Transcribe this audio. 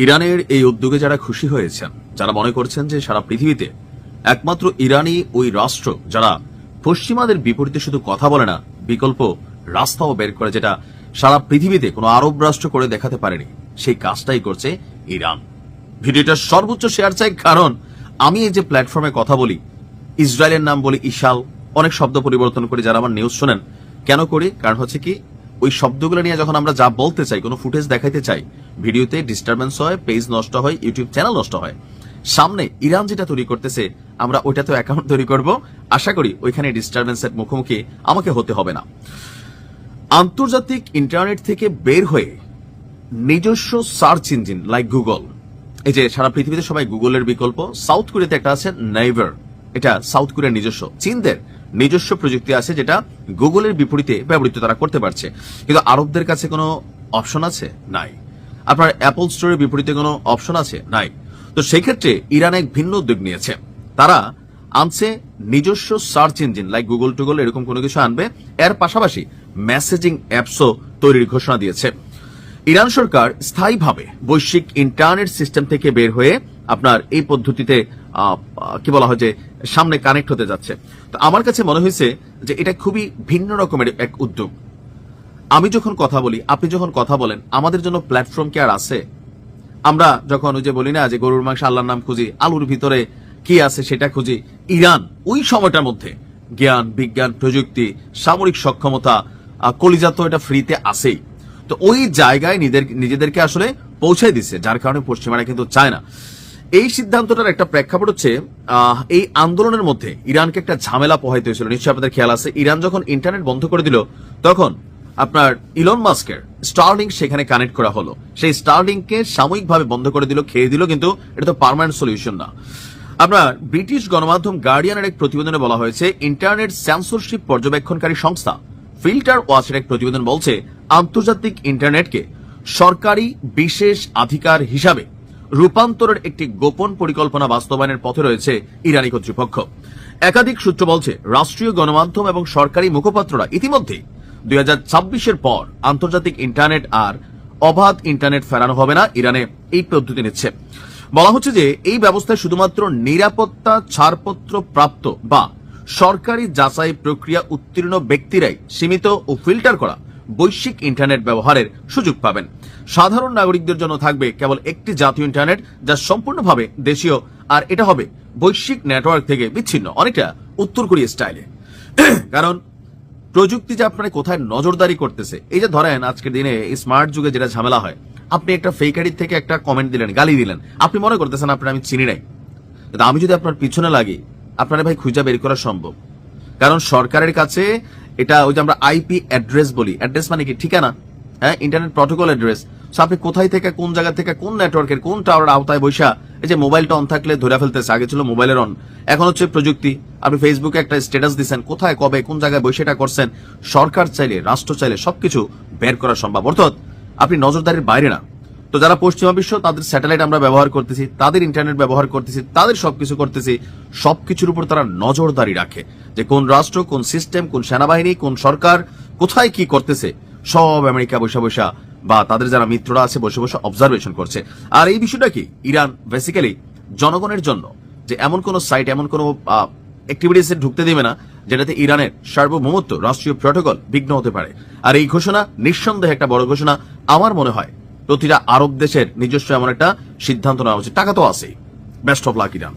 ইরানের এই উদ্যোগে যারা খুশি হয়েছেন, যারা মনে করছেন যে সারা পৃথিবীতে একমাত্র ইরানই ওই রাষ্ট্র যারা পশ্চিমাদের বিপরীতে শুধু কথা বলে না, বিকল্প রাস্তাও বের করে, যেটা সারা পৃথিবীতে কোনো আরব রাষ্ট্র করে দেখাতে পারেনি, সেই কাজটাই করছে ইরান। ভিডিওটা সর্বোচ্চ শেয়ার চাই, কারণ আমি এই যে প্ল্যাটফর্মে কথা বলি, ইসরায়েলের নাম বলি ইশাল, অনেক শব্দ পরিবর্তন করি। যারা আমার নিউজ শোনেন, কেন করি? কারণ হচ্ছে কি, ওই শব্দগুলো নিয়ে যখন আমরা যা বলতে চাই, কোনো ফুটেজ দেখাইতে চাই, ভিডিওতে ডিস্টারবেন্স হয়, পেজ নষ্ট হয়, ইউটিউব চ্যানেল নষ্ট হয়। সামনে ইরান যেটা তৈরি করতেছে, আমরা ওইটাতেও অ্যাকাউন্ট তৈরি করব। আশা করি ওইখানে ডিস্টারবেন্সের মুখোমুখি আমাকে হতে হবে না। আন্তর্জাতিক ইন্টারনেট থেকে বের হয়ে নিজস্ব সার্চ ইঞ্জিন লাইক গুগল, এই যে সারা পৃথিবীতে সবাই গুগলের বিকল্প, সাউথ কোরিয়াতে একটা আছে নাইভার, এটা সাউথ কোরিয়ার নিজস্ব। চীনদের নিজস্ব প্রযুক্তি আছে যেটা গুগলের বিপরীতে ব্যবহৃত তারা করতে পারছে, কিন্তু আরবদের কাছে কোনো অপশন আছে? নাই। আপনার অ্যাপল স্টোরের বিপরীতে কোনো অপশন আছে? নাই। তো সেই ক্ষেত্রে ইরান এক ভিন্ন উদ্যোগ নিয়েছে। তারা আনছে নিজস্ব search engine like Google toggle, এরকম কোনো কিছু আনবে। এর পাশাপাশি মেসেজিং অ্যাপসও তৈরির ঘোষণা দিয়েছে। ইরান সরকার স্থায়ীভাবে বৈশ্বিক ইন্টারনেট সিস্টেম থেকে বের হয়ে আপনার এই পদ্ধতিতে কি বলা হয় যে সামনে কানেক্ট হতে যাচ্ছে। তো আমার কাছে মনে হয়েছে যে এটা খুবই ভিন্ন রকমের এক উদ্যোগ। আমি যখন কথা বলি, আপনি যখন কথা বলেন, আমাদের জন্য প্ল্যাটফর্ম কি আর আছে? আমরা যখন ওই যে বলি না যে গরুর মাংস আল্লাহর নাম খুঁজি, আলুর ভিতরে কি আছে সেটা খুঁজি, ইরান ওই সময়টার মধ্যে জ্ঞান, বিজ্ঞান, প্রযুক্তি, সামরিক সক্ষমতা, কলিজা তো এটা ফ্রিতে আসেই। তো ওই জায়গায় নিজেদেরকে আসলে পৌঁছাই দিচ্ছে, যার কারণে পশ্চিমারা কিন্তু চায় না। এই সিদ্ধান্তটার একটা প্রেক্ষাপট হচ্ছে, এই আন্দোলনের মধ্যে ইরানকে একটা ঝামেলা পোহাইতে হয়েছিল। নিশ্চয়ই আপনাদের খেয়াল আছে, ইরান যখন ইন্টারনেট বন্ধ করে দিল, তখন আপনার ইলন মাস্কের স্টারলিংক সেখানে কানেক্ট করা হলো। সেই স্টারলিংককে সাময়িকভাবে বন্ধ করে দিল, খেয়ে দিল, কিন্তু এটা তো পার্মানেন্ট সলিউশন না। আপনার ব্রিটিশ গণমাধ্যম গার্ডিয়ানের এক প্রতিবেদনে বলা হয়েছে, ইন্টারনেট সেন্সরশিপ পর্যবেক্ষণকারী সংস্থা ফিল্টার ওয়াচের এক প্রতিবেদন বলছে, আন্তর্জাতিক ইন্টারনেটকে সরকারি বিশেষ অধিকার হিসাবে রূপান্তরের একটি গোপন পরিকল্পনা বাস্তবায়নের পথে রয়েছে ইরানি কর্তৃপক্ষ। একাধিক সূত্র বলছে, রাষ্ট্রীয় গণমাধ্যম এবং সরকারি মুখপাত্ররা ইতিমধ্যে 2026-এর পর আন্তর্জাতিক ইন্টারনেট আর অবাধ ইন্টারনেট ফেরানো হবে না, ইরানে এই পদ্ধতি নিচ্ছে। বলা হচ্ছে যে এই ব্যবস্থায় শুধুমাত্র নিরাপত্তা ছাড়পত্র প্রাপ্ত বা সরকারি যাচাই প্রক্রিয়া উত্তীর্ণ ব্যক্তিরাই সীমিত ও ফিল্টার করা বৈশ্বিক ইন্টারনেট ব্যবহারের সুযোগ পাবেন। সাধারণ নাগরিকদের জন্য থাকবে কেবল একটি জাতীয় ইন্টারনেট, যা সম্পূর্ণভাবে দেশীয়, আর এটা হবে বৈশ্বিক নেটওয়ার্ক থেকে বিচ্ছিন্ন, অনেকটা উত্তর কোরিয়া স্টাইলে। কারণ প্রযুক্তি যে আপনার কোথায় নজরদারি করতেছে, এই যে ধরেন আজকের দিনে স্মার্ট যুগে যেটা ঝামেলা হয়, আপনি একটা ফেক আইডি থেকে একটা কমেন্ট দিলেন, গালি দিলেন, আপনি মনে করতেছেন আপনার আমি চিনি নাই, কিন্তু আমি যদি আপনার পিছনে লাগি, আপনারা ভাই খুঁজে বের করা সম্ভব। কারণ সরকারের কাছে এটা, ওই যে আমরা আইপি অ্যাড্রেস বলি, অ্যাড্রেস মানে কি? ঠিকানা, হ্যাঁ, ইন্টারনেট প্রটোকল অ্যাড্রেস। আপনি কোথায় থেকে, কোন জায়গা থেকে, কোন নেটওয়ার্কের কোন টাওয়ারের আওতায় বৈশা, এই যে মোবাইলটা অন থাকলে ধরে ফেলতেছে, আগে ছিল মোবাইলের অন, এখন হচ্ছে প্রযুক্তি। আপনি ফেসবুকে একটা স্ট্যাটাস দিচ্ছেন, কোথায়, কবে, কোন জায়গায় বসে এটা করছেন, সরকার চাইলে, রাষ্ট্র চাইলে সবকিছু বের করা সম্ভব। অর্থাৎ আপনি নজরদারির বাইরে না। তো যারা পশ্চিমা বিশ্ব, তাদের স্যাটেলাইট আমরা ব্যবহার করতেছি, তাদের ইন্টারনেট ব্যবহার করতেছি, তাদের সবকিছু করতেছি, সবকিছুর উপর তারা নজরদারি রাখে, যে কোন রাষ্ট্র, কোন সিস্টেম, কোন সেনাবাহিনী, কোন সরকার কোথায় কি করতেছে, সব আমেরিকা বসে বসা বা তাদের যারা মিত্ররা আছে বসে বসে অবজারভেশন করছে। আর এই বিষয়টা কি, ইরান বেসিক্যালি জনগণের জন্য যে এমন কোন সাইট, এমন কোন অ্যাক্টিভিটিসে ঢুকতে দেবে না যেটাতে ইরানের সার্বভৌমত্ব, রাষ্ট্রীয় প্রটোকল বিঘ্ন হতে পারে। আর এই ঘোষণা নিঃসন্দেহে একটা বড় ঘোষণা। আমার মনে হয় প্রতিটা আরব দেশের নিজস্ব এমন একটা সিদ্ধান্ত নেওয়া উচিত। টাকা তো আছেই। Best of luck Iran.